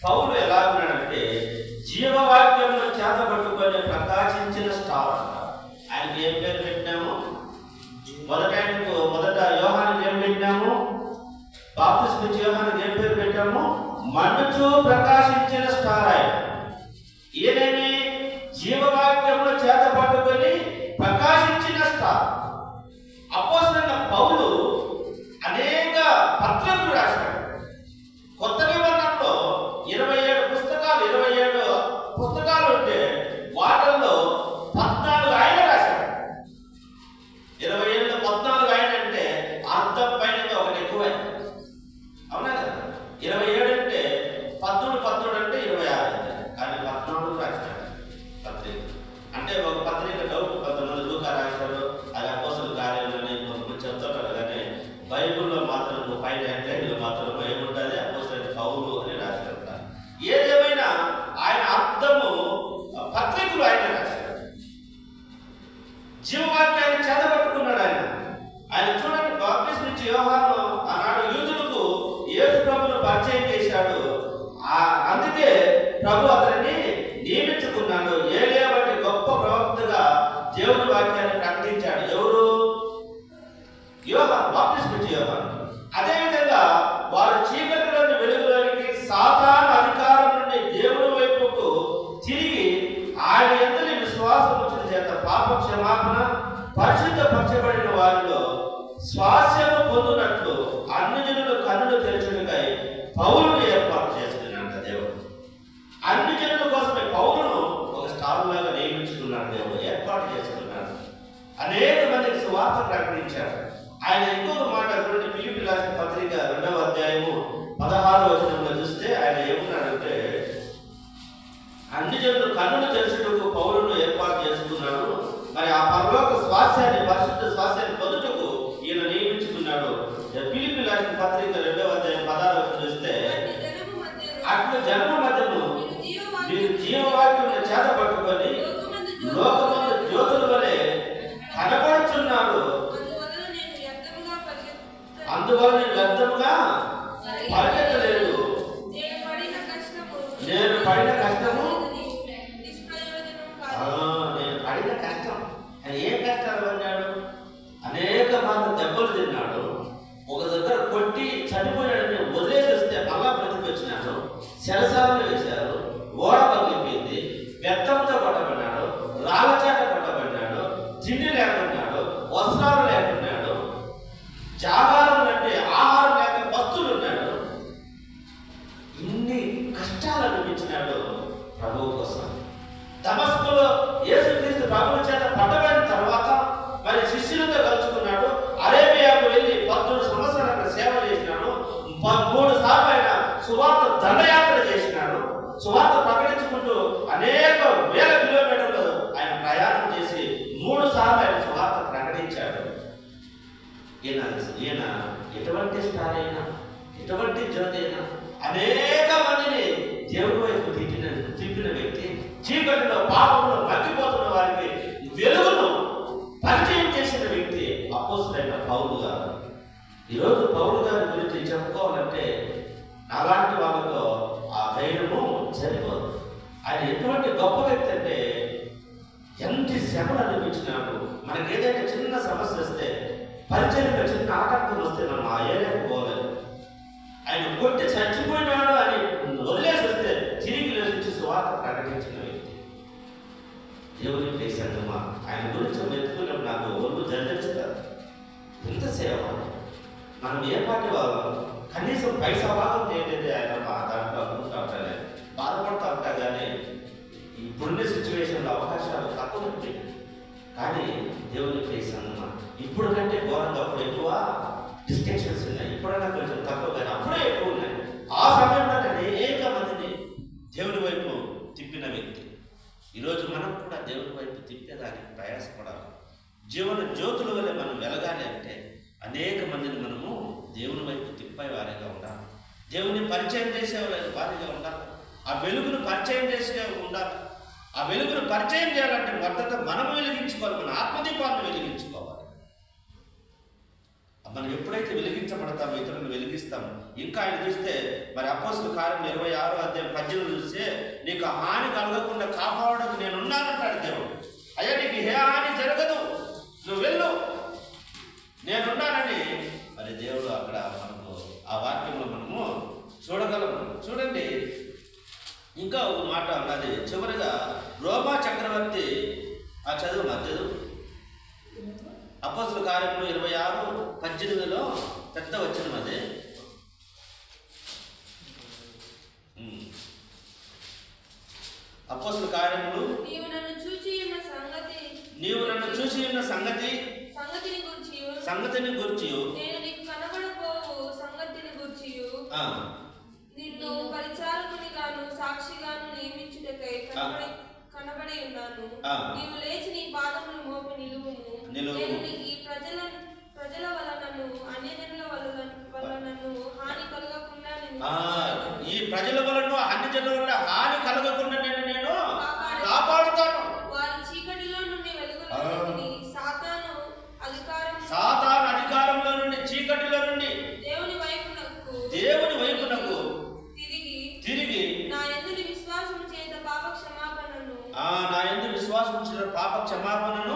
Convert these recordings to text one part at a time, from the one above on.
పౌలు ఎలా ఉన్నాడంటే జీవవాక్యమును చేతపట్టుకొని ప్రకాశించిన స్టార్ అంట. ఆయనకి ఏం పేరు పెట్టినాము? మొదట యోహానికి ఏం పెట్టినాము? బాప్తిస్మం ఇచ్చే యోహానికి ఏం పేరు పెట్టాము? మండుచూ ప్రకాశించిన స్టార్. ఆయన ఈయనని జీవవాక్యమును చేతపట్టుకొని ప్రకాశించిన స్టార్. అపోస్తలుడైన పౌలు అనేక పత్రికలు రాశాడు. కొత్త నిబంధనలో 27 పుస్తకాలు ఉంటే వాటిల్లో 14 ఆయన రాశాడు. 27 14 ఆయన అంటే అర్థం పైన ఒకటి ఎక్కువ. అవునా కదా? 27 అంటే 13 అంటే 26 కానీ 14 రాశాడు పత్రిక. అంటే ఒక పత్రిక డౌట్ కొంతమంది లూకా రాశారు, అది అపోస్తలుల కార్యాలని కొంతమంది చెప్తారు. కానీ బైబిల్లో మాత్రం పైన హెడ్లైన్లో మాత్రం ఏముంటుంది? అపోస్తలుడైన పౌలు అని రాశారు. ఏదేమైనా ఆయన అర్థము పత్రికలు ఆయన రాశారు. జీవవాక్యాన్ని చేతపట్టుకున్నాడు ఆయన చూడండి. బాప్తిస్మం ఇచ్చే యోహాను ఆనాడు యూదులకు యేసు ప్రభువును పరిచయం చేశాడు. అందుకే ప్రభు అతనిని నియమించుకున్నాడు. ఏలియా వంటి గొప్ప ప్రవక్తగా దేవుని వాక్యాన్ని ప్రకటించాడు. ఎవరు? యోహాను, బాప్తిస్మం ఇచ్చే యోహాను. అదేవిధంగా వారు చీకటిలోని వెలుగులోనికి, సాతాను అధికారం నుండి దేవుని వైపుకు తిరిగి ఆయన యందు విశ్వాసం ఉంచిన చేత పాప క్షమాపణ పరిశుద్ధపరచబడిన వారిలో స్వాస్యము పొందినట్లు అన్ని జనులు కన్నులు తెరచుటకై పౌలును ఏర్పాటు చేస్తున్నాడు దేవుడు. అన్ని జనుల కోసమే పౌలును ఒక స్టార్ లాగా నియమించుకున్నాడు దేవుడు, ఏర్పాటు చేసుకున్నాడు. అనేక మందికి సువార్త ప్రకటించాడు. ఆయన ఇంకొక మాట చూడండి, ఫిలిప్పీయులకు రాసిన పత్రిక 2వ అధ్యాయము 16వ వచనంలో చూస్తే ఆయన ఏమన్నాడంటే, అన్ని జనులు కన్నులు తెరచుటకు పౌలును ఏర్పాటు చేసుకున్నాడు. మరి ఆ పరలోక స్వాస్యాన్ని, పరిశుద్ధ స్వాస్యాన్ని పొందుటకు ఈయన నియమించుకున్నాడు. ఫిలిప్పీయులకు రాసిన పత్రిక 2వ అధ్యాయం 16వ వచనం చూస్తే, అట్లు జనము మధ్యను మీరు జీవవాక్యమును చేతపట్టుకొని లోకమందు జ్యోతుల వలె కనబడుచున్నారు. అందువల్ల నేను వ్యర్థముగా పరిగెత్తలేదు. నేను పడిన కష్టము ఆయన ఏం కష్టాలు పడినాడు? అనేక మంది దెబ్బలు తిన్నాడు. ఒక దగ్గర కొట్టి చనిపోయాడని వదిలేసి వస్తే మళ్ళా బ్రతికి వచ్చినాడు. శరసాలను వేశారు, ఓడ పగిలిపోయింది, వ్యర్థంతో కొట్టబడినాడు, రాళ్ళచేత కొట్టబడినాడు, తిండి లేకున్నాడు, వస్త్రాలు లేకున్నాడు, జాగారం అంటే ఆహారం లేక భక్తులు ఉన్నాడు. ఇన్ని కష్టాలు అనిపించినాడు ప్రభువు కోసం. దమస్కులో యేసుక్రీస్తు ప్రభువు చేత పట్టబడిన తర్వాత మరి శిష్యులతో కలుసుకున్నాడు. అరేబియాకు వెళ్ళి 13 సంవత్సరాలు అక్కడ సేవ చేసినాడు. 3 సార్లు ఆయన సువార్త దండయాత్ర చేసినాడు. సువార్త ప్రకటించుకుంటూ అనేక వేల కిలోమీటర్లు ఆయన ప్రయాణం చేసి 3 సార్లు ఆయన సువార్త ప్రకటించాడు. ఈయన ఎటువంటి స్టార్ అయినా, ఎటువంటి జ్యోతి అయినా అనేక మందిని దేవుడి వైపు తిప్పిన వ్యక్తి, చీకటిలో పాపంలో మగ్గిపోతున్న వారికి వెలుగును పరిచయం చేసిన వ్యక్తి అపోస్తలుడైన పౌలు గారు. ఈరోజు పౌలు గారి గురించి చెప్పుకోవాలంటే అలాంటి వాళ్ళతో ఆ ధైర్యము సరిపోదు. ఆయన ఎటువంటి గొప్ప వ్యక్తి అంటే ఎంత శ్రమలు అనిపించినాడు. మనకి ఏదైనా చిన్న సమస్య వస్తే, పరిచయంలో చిన్న ఆటంకం వస్తే మనం ఆ ఏరియాకు పోలేదు. ఆయన కొట్టి చచ్చిపోయినాడు అని వదిలేసి వస్తే తిరిగి లేచి సువార్త ప్రకటించిన వ్యక్తి. దేవుని ప్లేసంటమ్మా ఆయన గురించి వెతుకున్నప్పుడు నాకు ఒళ్ళు జర్జరిస్తారు. ఇంత సేవ మనం ఏ పాటి వాళ్ళం? కనీసం పైసా భాగం చేయలేదు. ఆయన మా దాంట్లో అనుకుంటా ఉంటానే, బాధపడుతూ ఉంటా. కానీ ఇప్పుడున్న సిచ్యువేషన్లో అవకాశాలు తక్కువ ఉంటాయి. కానీ దేవుని ప్లేసంటమ్మా ఇప్పుడు కంటే ఘోరంగా అప్పుడు ఎక్కువ డిస్టింక్షన్స్ ఉన్నాయి. ఇప్పుడైనా కొంచెం తక్కువ, కానీ అప్పుడే ఎక్కువ ఉన్నాయి. ఆ సమయంలో అనేక మందిని దేవుని వైపు తిప్పిన వ్యక్తి. ఈరోజు మనం కూడా దేవుని వైపు తిప్పేదానికి ప్రయాసపడాలి. జీవన జ్యోతుల వల్ల మనం వెలగాలి అంటే అనేక మందిని మనము దేవుని వైపు తిప్పే వారిగా ఉండాలి. దేవుని పరిచయం చేసే వారిగా ఉండాలి. ఆ వెలుగును పరిచయం చేసే ఉండాలి. ఆ వెలుగును పరిచయం చేయాలంటే మొదట మనం వెలిగించుకోవాలి, మన ఆత్మదీపాన్ని వెలిగించుకోవాలి. మనం ఎప్పుడైతే వెలిగించబడతామో ఇతరులను వెలిగిస్తాము. ఇంకా ఆయన చూస్తే మరి అపోస్తలుల కార్యం 26వ అధ్యాయం 18 చూస్తే నీకు హాని కలగకుండా కాపాడడానికి నేను ఉన్నానంటాడు దేవుడు. అయ్యా నీకు ఏ హాని జరగదు, నువ్వు వెళ్ళు, నేనున్నానని మరి దేవుడు అక్కడ మనకు ఆ వాక్యంలో మనము చూడగలము. చూడండి, ఇంకా ఒక మాట ఉన్నది చివరిగా రోమా చక్రవర్తి చదువు అపోస్తలుల కార్యములు 26:18 పెద్ద వచనం అదే. అపోస్తలుల కార్యములు నీవు నన్ను చూచి ఉన్న సంగతిని గురించి నిన్ను పరిచారకునిగాను సాక్షిగాను నియమించుటకై కనబడి ఉన్నాను. నీవు లేచి నీ పాదములు మోపి నిలువుము. నేను ఈ ప్రజల వలనను అన్యజనుల వలనను హాని కలగకుండా ఈ ప్రజల వలన అన్యజనుల వలన హాని కలగకుండా నేను కాపాడుతాను. వారి చీకటిలో నుండి వెలుగులోనికి సాతాను అధికారంలో నుండి చీకటిలో నుండి దేవుని వైపునకు తిరిగి నా యందు విశ్వాసం చేత పాప క్షమాపణను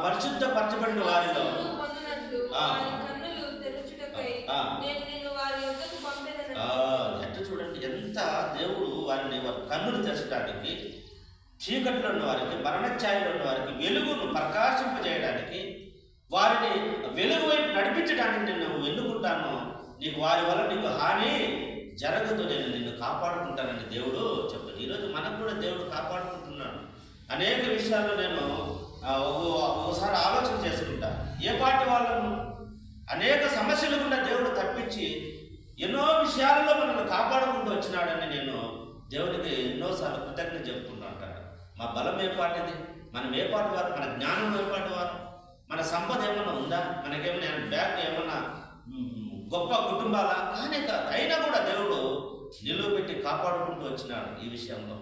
పరిశుద్ధపరచబడిన వారిలో ఎట్లా చూడండి, ఎంత దేవుడు వారిని కన్నులు తెచ్చడానికి, చీకట్లో ఉన్న వారికి, మరణఛాయలో ఉన్న వారికి వెలుగును ప్రకాశింపజేయడానికి, వారిని వెలుగు వైపు నడిపించడానికి నేను ఎన్నుకుంటాను. నీకు వారి వల్ల నీకు హాని జరగదు, నేను నిన్ను కాపాడుకుంటానని దేవుడు చెప్పాడు. ఈరోజు మనకు కూడా దేవుడు కాపాడుకుంటున్నాడు. అనేక విషయాల్లో నేను ఒకసారి ఆలోచన చేసుకుంటా, ఏ పార్టీ వాళ్ళను అనేక సమస్యలు కూడా దేవుడు తప్పించి ఎన్నో విషయాలలో మనల్ని కాపాడుకుంటూ వచ్చినాడని నేను దేవునికి ఎన్నోసార్లు కృతజ్ఞత చెప్పుకుంటూ ఉంటాను. మా బలం ఏ పాటిది, మనం ఏ పాటి వారు, మన జ్ఞానం ఏ పాటి వారు, మన సంపద ఏమన్నా ఉందా, మనకేమైనా బ్యాగ్ ఏమన్నా గొప్ప కుటుంబాల కానీ కాదు. అయినా కూడా దేవుడు నిలువబెట్టి కాపాడుకుంటూ వచ్చినాడు. ఈ విషయంలో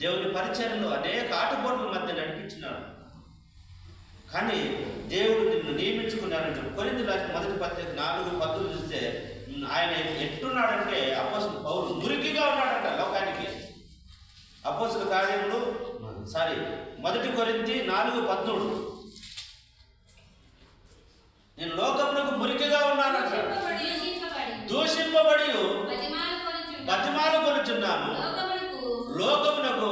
దేవుని పరిచయంలో అనేక ఆటుపోట్ల మధ్య నడిపించినాడు. కానీ దేవుడు నిన్ను నియమించుకున్నాడంటే కొరింథీయులకు రాసిన మొదటి పత్రిక 4:10 చూస్తే ఆయన ఎట్టున్నాడంటే అపోస్తలుడు పౌలు మురికిగా ఉన్నాడంట లోకానికి. అపోస్తలుల కార్యములు మొదటి కొరింథీ 4:13 నేను లోకమునకు మురికిగా ఉన్నానంట, దూషింపబడి బతిమాలు కొనుచున్నాను లోకమునకు.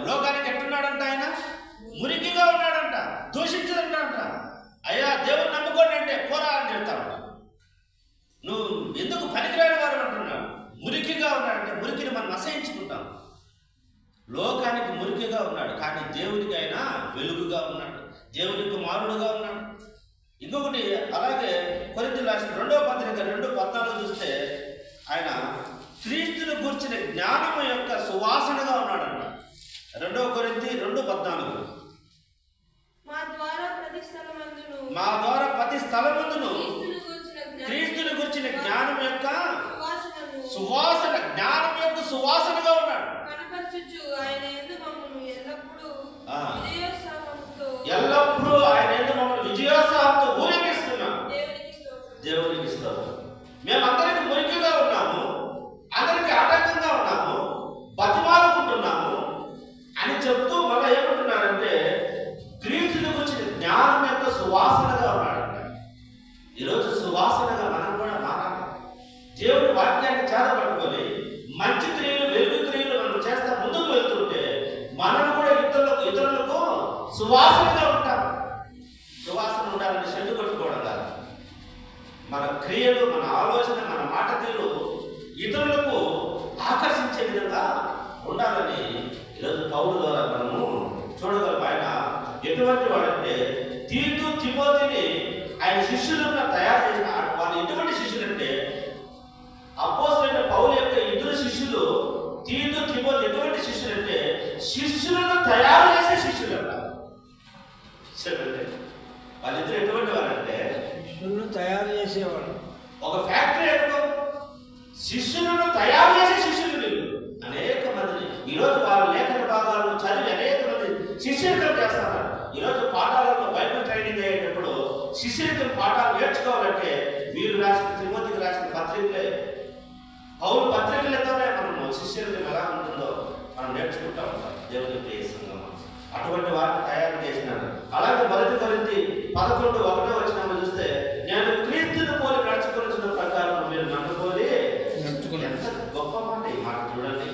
లోకానికి ఎట్టున్నాడంట ఆయన మురికిగా ఉన్నాడంట, దూషించదంట. అయ్యా దేవుని నమ్ముకోండి అంటే పోరా అని చెప్తాడు. నువ్వు ఎందుకు పనికిరాని వారు అంటున్నాడు. మురికిగా ఉన్నాడంటే మురికిని మనం అసహించుకుంటాం. లోకానికి మురికిగా ఉన్నాడు, కానీ దేవునికి ఆయన వెలుగుగా ఉన్నాడు, దేవుని కుమారుడుగా ఉన్నాడు. ఇంకొకటి అలాగే కొరింథీయులకు రాసిన 2వ పత్రిక 2:14 చూస్తే ఆయన క్రీస్తును గూర్చిన జ్ఞానము యొక్క సువాసనగా ఉన్నాడంట. 2వ కొరింథీ 2:14 మా ద్వారా ప్రతి స్థలమందును క్రీస్తుని గురించిన జ్ఞానం యొక్క సువాసన, జ్ఞానం యొక్క సువాసనగా ఉన్నాడు. ఎల్లప్పుడూ ఆయన యందు మమ్మల్ని విజయోత్సాహంతో ఊరేగిస్తున్నాం. దేవునికి ఇస్తాము. మేమందరికి మురికిగా ఉన్నాము, అందరికి ఆటంకంగా ఉన్నాము, బతిమాలుకుంటున్నాము అని చెప్తూ మళ్ళీ ఏమంటున్నారంటే క్రీస్తుని గురించిన జ్ఞానం యొక్క సువాసనగా ఉన్నాడంట. ఈరోజు సువాసనగా మనం కూడా మారాలి. దేవుడి వాక్యాన్ని చేతపట్టుకొని మంచి క్రియలు, వెలుగు క్రియలు మనం చేస్తా ముందుకు వెళ్తుంటే మనం కూడా ఇతరులకు సువాసనగా ఉంటాం. సువాసన ఉండాలని షెడ్డు కొట్టుకోవడం కాదు. మన క్రియలు, మన ఆలోచన, మన మాట తీరు ఇతరులకు ఆకర్షించే విధంగా ఉండాలని ఈరోజు పౌలు ద్వారా మనము చూడగలం. ఆయన ఎటువంటి వాడంటే తీతు, తిమోతిని ఆయన శిష్యులుగా తయారు చేసిన వాళ్ళు ఎటువంటి శిష్యులంటే అపోస్తలుడైన పౌలు యొక్క ఇద్దరు శిష్యులు తీతు, తిమోతి ఎటువంటి శిష్యులంటే శిష్యులను తయారు చేసే శిష్యులంట. వాళ్ళిద్దరు ఎటువంటి వారంటే శిష్యులను తయారు చేసేవాడు. ఒక ఫ్యాక్టరీ అనుకో, శిష్యులను తయారు చేసే శిష్యులు వీళ్ళు. అనేక మందిని ఈరోజు వాళ్ళ లేఖన భాగాలను చదివి అనేక మంది శిష్యులు చేస్తున్నారు. ఈరోజు పాఠాలలో బైబిల్ ట్రైనింగ్ అయ్యేటప్పుడు పౌలు పత్రికలతోనే మనము శిష్యులకి ఎలా ఉంటుందో మనం నేర్చుకుంటా ఉంటాం. దేవుని ప్రియ సంఘం అటువంటి వారిని తయారు చేసినాడు. అలాగే 1 కొరింథీ 11:1 చూస్తే, నేను క్రీస్తుని పోలి నడుచుకున్న ప్రకారం మీరు నన్ను పోలి నడుచుకుని. ఎంత గొప్ప మాట ఈ మాట చూడండి.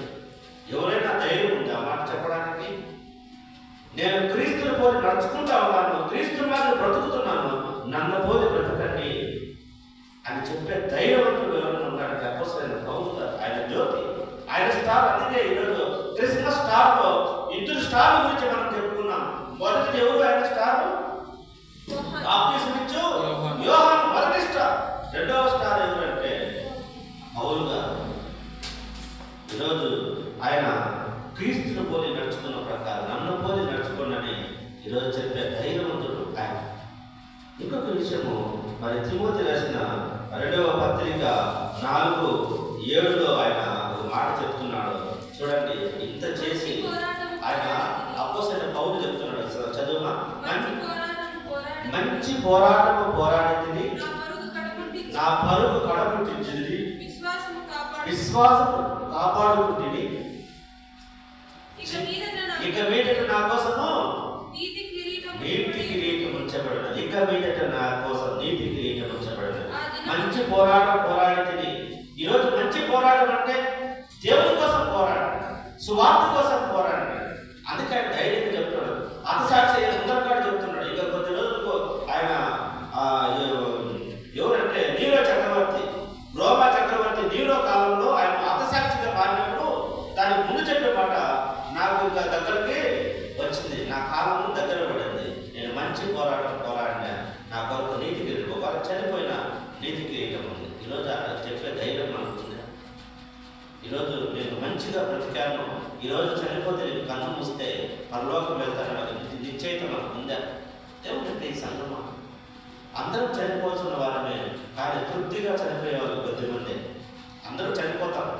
ఎవరైనా ధైర్యం ఉంది ఆ మాట చెప్పడానికి? నేను క్రీస్తుని పోలి నడుచుకుంటా ఉన్నాను, క్రీస్తు మీద బ్రతుకుతున్నాను, నన్ను పోలి బ్రతకండి అని చెప్పే ధైర్యవంతుడు ఎవరైనా ఉన్నాడు? అపోస్తలుడైన పౌలు గారు. ఆయన జ్యోతి, ఆయన స్టార్. అందుకే ఈరోజు క్రిస్మస్ స్టార్ లో 2 స్టార్ల గురించి మనం చెప్పుకున్నాం. మొదటిది ఎవరు? ఆయన స్టార్ బాప్తిస్మిచ్చు యోహాను, మొదటి స్టార్. రెండవ స్టార్ ఎవరంటే పౌలు గారు. ఈరోజు ఆయన క్రీస్తుని పోలి నడుచుకున్న ప్రకారం నన్ను పోలి నడుచుకోండి ఈరోజు చెప్పే ధైర్యవంతుడు ఆయన. ఇంకొక విషయము, మరి తిమోతి రాసిన 2వ పత్రిక 4:7 ఆయన ఒక మాట చెప్తున్నాడు. చూడండి, ఇంత చేసి ఆయన అపోస్తలుడైన పౌలు చెప్తున్నాడు. చదువుమా. మంచి పోరాటము పోరాడితిని, నా పరుగు కడముట్టించింది, విశ్వాసము కాపాడుకుంటుంది. ఇక మీదట నా కోసము నీతి కిరీటం ఉంచబడినది. ఇక మీదట నా కోసం నీతి కిరీటం ఉంచబడినది. మంచి పోరాటం పోరాడితిని. ఈరోజు మంచి పోరాటం అంటే దేవుని కోసం పోరాడండి, సువార్త కోసం పోరాడండి. అందుకే ధైర్యంగా చెప్తున్నాడు. అతసాక్షి ముందరకాడు చెప్తున్నాడు. ఇక కొద్ది రోజులకు ఆయన ఎవరంటే నీరో చక్రవర్తి, రోమా చక్రవర్తి నీరో కాలంలో ఆయన అతసాక్షిగా మారినప్పుడు దానికి ముందు చెప్పే మాట, నాకు ఇంకా దగ్గరికి వచ్చింది, నా కాలం దగ్గర పడింది, నేను మంచి పోరాటం పోరాడినా, నా కొరకు నీతి కిరీటం, ఒకవేళ చనిపోయిన నీతి కిరీటం ఉంది. ఈరోజు చెప్పే ధైర్యం మనకు ఉంది. ఈరోజు నేను మంచిగా బ్రతికాను, ఈరోజు చనిపోతే నేను కన్ను మూస్తే పరలోకం వెళ్తాను నిశ్చయిత మనకు ఉందా? దేవుడి సంగమా, అందరూ చనిపోతున్న వారమే, కానీ తృప్తిగా చనిపోయే వాళ్ళు కొద్దిమంది. అందరూ చనిపోతారు,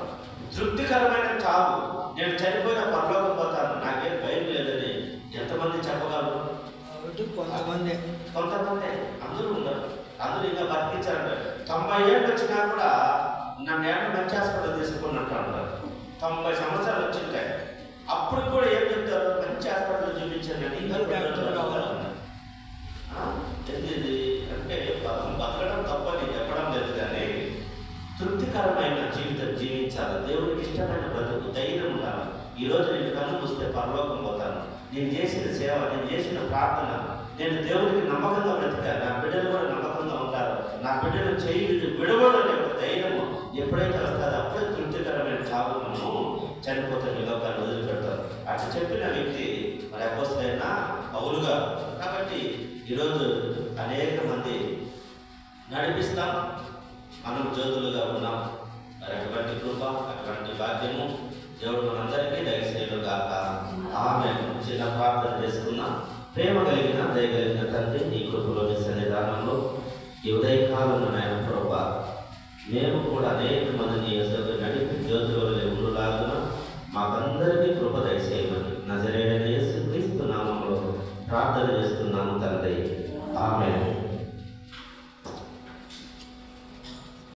తృప్తికరమైన చావు, నేను చనిపోయిన పరలోకం పోతాను, నాకేం భయం లేదని ఎంతమంది చెప్పగలరు? కొంతమంది. అందరూ ఉండరు. అందరూ ఇంకా బతికించారంటారు. 90 ఏళ్ళు వచ్చినా కూడా నన్ను ఏమన్నా మంచి హాస్పిటల్ తీసుకున్నట్టు అంటారు. 90 సంవత్సరాలు వచ్చింటాయి, అప్పుడు కూడా ఏం చెప్తారు? మంచి హాస్పిటల్ చూపించండి అని. అంటే బతకడం తప్పని చెప్పడం లేదు, కానీ తృప్తికరమైన జీవితం జీవించాలి. దేవుడికి ఇష్టమైన బ్రతుకు, ధైర్యం ఉండాలి. ఈరోజు నేను కన్ను మూస్తే పరలోకం పోతాను, నేను చేసిన సేవ, నేను చేసిన ప్రార్థన, నేను దేవుడికి నమ్మకంగా బ్రతికాను, నా బిడ్డలు కూడా నమ్మకంగా ఉంటారు, నా బిడ్డలు చేయి విడవడం అనే ధైర్యము ఎప్పుడైతే వస్తుందో అప్పుడే తృప్తికరమైన చావు మనము చనిపోతే లోకాన్ని వదిలిపెడతారు. అట్లా చెప్పిన వ్యక్తి మరి అపోస్తలుడైన పౌలు గారు. కాబట్టి ఈరోజు అనేక మంది నడిపిస్తాం, మనం జ్యోతులుగా ఉన్నాం. మరి అటువంటి కృప, అటువంటి భాగ్యము దేవుడు మనందరికీ దయచేయును గాక. ఆమేన్. చిన్న ప్రార్థన చేసుకున్నాం. ప్రేమ కలిగిన దయగలిగిన తండ్రి, నీ కృపలోని సన్నిధానంలో ఈ ఉదయకాలంలో నాయన కృప, మేము కూడా అనేక మందిని నడిపి జ్యోతుల ఉండులాగా